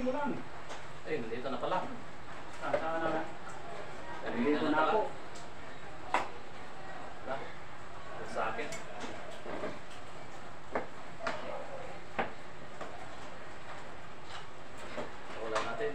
mo lang. Eh, nandito na pala. Saan na? Nandito na ako. Sa akin. Wala natin.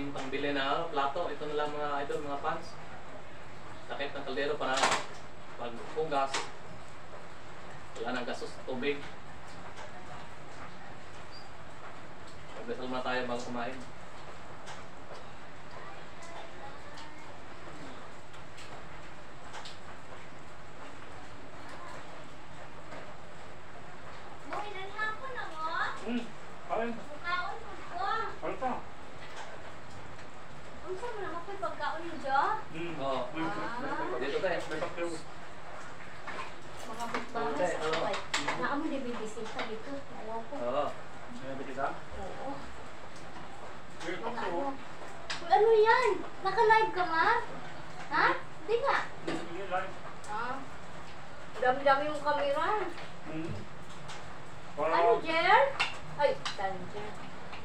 Pambili na plato, ito na lang mga idol, mga fans. Sakit ng kaldero para pagpunggas. Wala nang gastos sa tubig. Magdasal muna tayo bago kumain. Ano yan? Naka-live ka ma? Ha? Hindi nga. Dami-dami yung camera. Ano, Jer? Ay, Jer.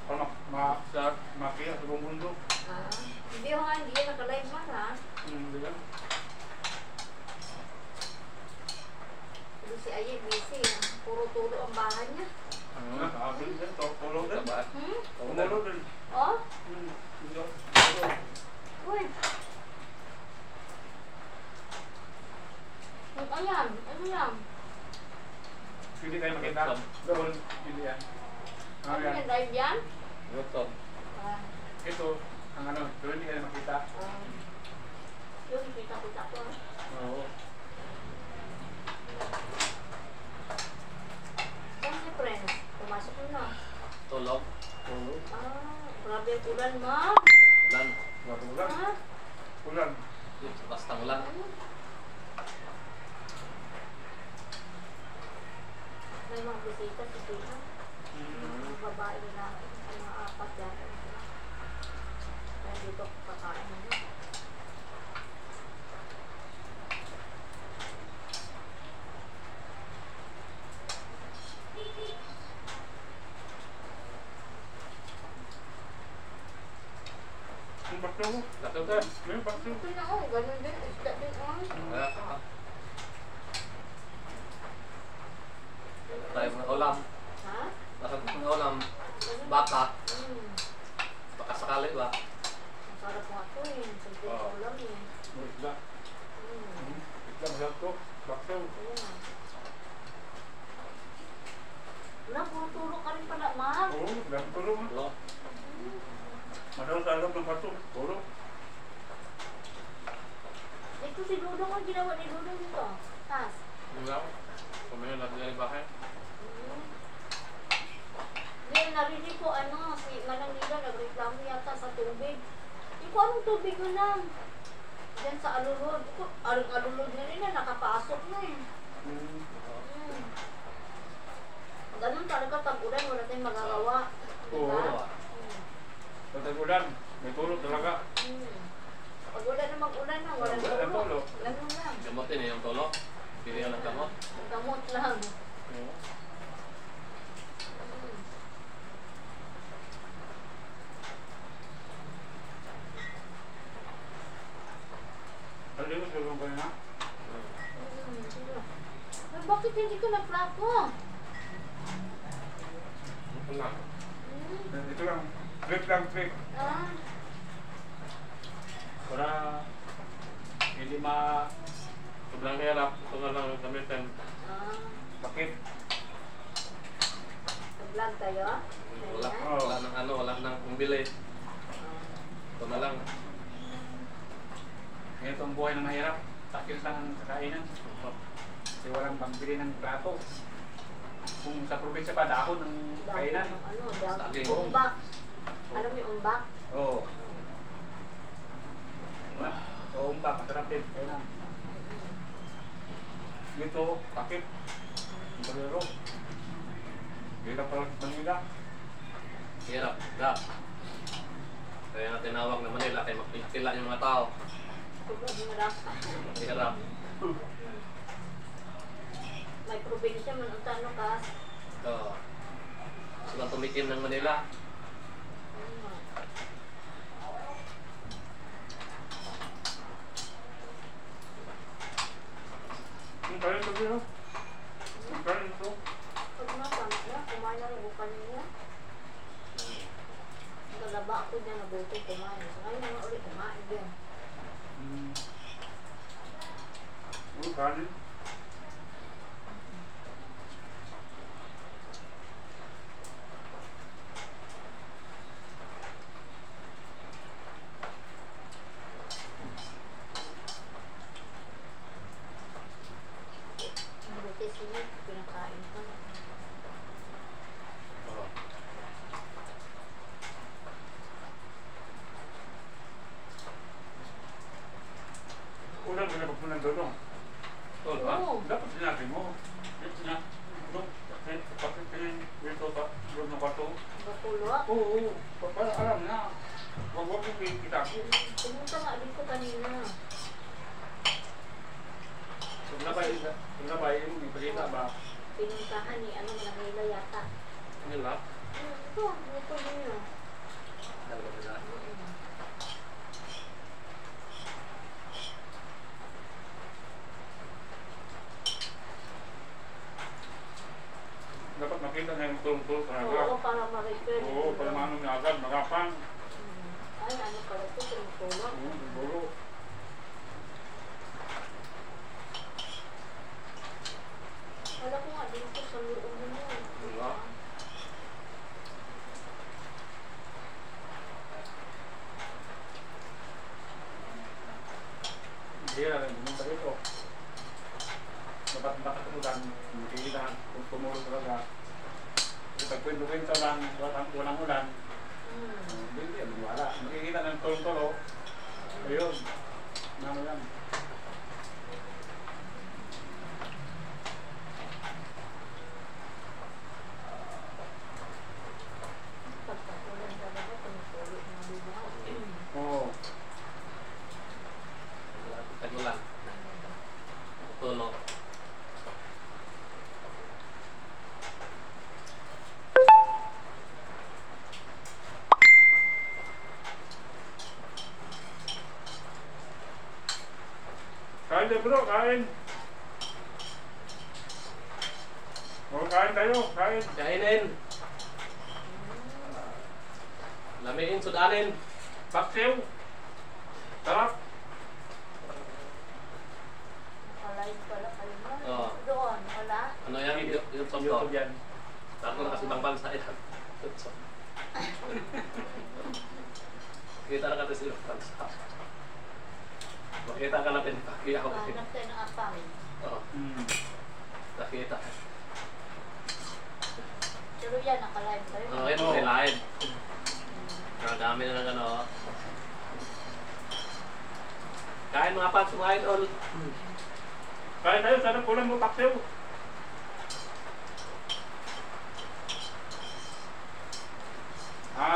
Para makita sa buong mundo. Hindi nga, hindi yan naka-live man ha? Hindi yan. Pero si Aye, busy. Puro-turo ang bahay niya. Sabi din, tulo din. Tulo din. Oh? Uy. Ayan, ano yan? Hindi kayo makita. Gawin, hindi yan. Ano yan, live yan? YouTube. Ito, ang ano, pero hindi kayo makita. Yun, kita-kita ko. Oo. Saan si friend? Pumasok mo na. Tulog. Tulog. Grabe ang ulan, ma. Ulan. Ulan. Ha? Ulan. Basta ulan. May mga bisita si Tina. Babae na mga apat yata. Kaya dito kakain mo. Yung bakso ko. Bakso ka. Yung bakso. Ito na ako, ganun din. Isda din ako. Tayo mga ulam. Ha? Bakit mga ulam? Baka. Baka sakali ba? Masarap nga ito eh. Simple ko ulam eh. Isda. Isda masarap to. Bakso. Wala, puro-turo ka rin pala, ma. Oo, lang tulong. Hello? Madalas sa alam ng bakso. Tulong. Ito si Dudong ang ginawa ni Dudong dito. Tas. Wala. Kumain natin yung bahay. ano lang. Diyan sa alulod. Alulod na rin na, nakapasok na eh. Ganun talaga pag-ulan, wala tayong magagawa. Oo. Diba? Pag-ulan, may tulog talaga. Pag wala na mag-ulan na, walang Walang tulog. tulog. Ganun lang. Gamotin eh, yung tulog. Pili ka ng gamot. Gamot lang. Pwede mo tulong ka na? Ay, bakit hindi ka nagplato? Ito lang. Trip lang, trip. Ah, Para hindi ma... Sobrang hirap. Ito na lang gamitin. Bakit? nag-vlog kayo? Wala, wala nang ano, wala nang umbili. Ito na lang. Ganito ang buhay na mahirap. Takil lang ang kakainan. Kasi walang pambili ng plato. Kung sa probinsya pa, dahon ng kainan. Ano, dahon. Saging. Umbak. Alam mo yung umbak? Oo. Oo, umbak. Masarap din. Kainan. Dito, takip. Balero. Hirap pala sa Manila. Hirap. Hirap. Kaya nga tinawag na Manila kaya magpilakila yung mga tao. Sobrang hirap. Hirap. May probinsya man ang tanong ka. Oo. Gusto lang tumikim ng Manila. Ang kaya ito dito. Ang kaya ito. Pag nasama na, kumain na rin bukan niya. Naglalaba ako niya, nabuto kumain. So ngayon naman ulit kumain din. Ang kanin. Buti sila, pinakain ko. Oo. Ulan, pinapag mo ng dodong. Oo, ha? Oo. Dapat sinabi mo. Ito na. Dok, kapit ka yung dito ba? Doon ng bato. Bakulo. Oo, para alam na. Huwag mo kita ko. Pumunta nga dito kanina. Kung nabay mo, may balita ba? Pinuntahan ni ano, Manila yata. Manila? Ito, ito niyo. Manila. Dapat makita na yung tulong-tulong sa agad. Oo, para ma-repair. Oo, para maano niya agad, magapang. Ay, ano pala ito, tinutulong. Oo, siguro. Wala ko nga dito sa loob mo. Wala. Hindi na rin, pumunta dito. Dapat makatulutan, makikita kung tumulong talaga. Kasi pag-kwento-kwento lang, walang ulan. Hindi, wala. Makikita ng tulong-tulong. Ayun. Ano yan? Pagkatulan talaga, tinutulong ng lugar. Oo. Tagulan. Tulog. Kain tayo bro, kain. Oo, kain tayo, kain. Kainin. Lamiin, sudanin. Paksiw. Sarap. Nakalive pala kayo na. Oo. Doon, wala. Ano yan? YouTube to. YouTube yan. Saan ko na kasi ibang bansa yan. YouTube. Kita na kasi ibang bansa. Makita ka na pinapakyaw. Hanap tayo ng apang. Oo. Nakita. Pero yan, nakalive kayo. Oo, ito may live. Ang dami na ng ano. Kain mga pants, mga idol. Kaya tayo, sana kulang mo paksiw.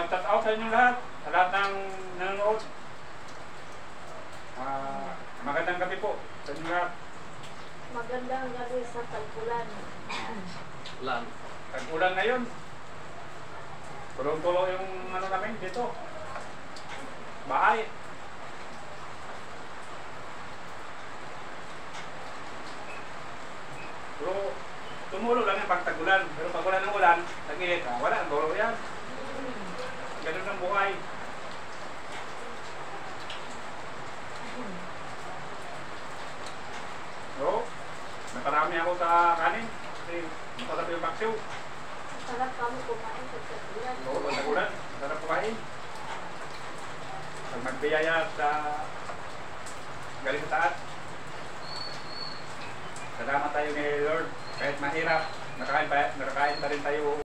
Shout out sa inyong lahat. Sa lahat ng nanonood. Magandang gabi po sa inyong lahat. Magandang gabi sa tagpulan. Ulan. Tag-ulan ngayon. Tulong-tulo yung ano namin dito. Bahay. Pero tumulo lang yung pagtagulan. Pero pag wala ng ulan, tag-init, wala, duro yan. Ganun ang buhay. So, naparami ako sa kanin. Kasi masarap yung paksiw. Sarap kami kumain sa tagpulan. Oo, pag tagulan, masarap kumain. Pag magbiyaya sa galing sa taas. Salamat tayo ni Lord. Kahit mahirap, nakakain pa rin tayo